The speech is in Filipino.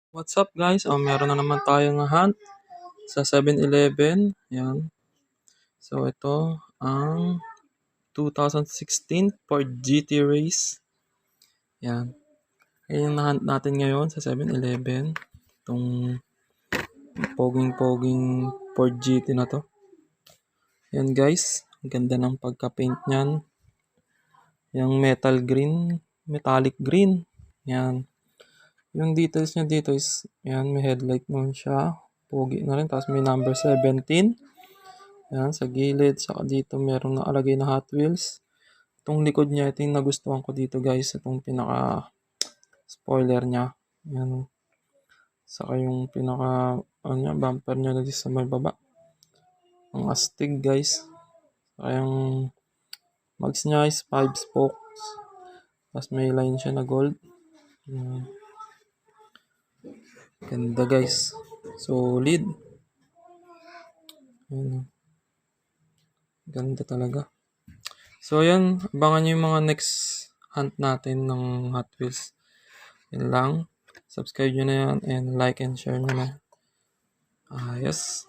What's up guys? Meron na naman tayong hunt sa 7-Eleven. Yan. So ito ang 2016 Ford GT Race. Yan. Yan yung na-hunt natin ngayon sa 7-Eleven. Itong poging-poging Ford GT na to. Yan guys. Ang ganda ng pagka-paint niyan. Yung metallic green. Yan. Yung details niya dito is, yan, may headlight naman siya. Pogi na rin. Tapos may number 17. Yan, sa gilid. Saka dito merong nakalagay na Hot Wheels. Itong likod niya, ito yung nagustuhan ko dito guys. Itong pinaka-spoiler niya. Yan. Saka yung bumper niya na dito sa may baba. Ang astig guys. Saka yung mags niya is 5 spokes. Tapos may line siya na gold. Yan. Ganda guys. Solid. Ayan. Ganda talaga. So ayan, abangan nyo yung mga next hunt natin ng Hot Wheels. Yan lang. Subscribe nyo na yan and like and share nyo na. Yes.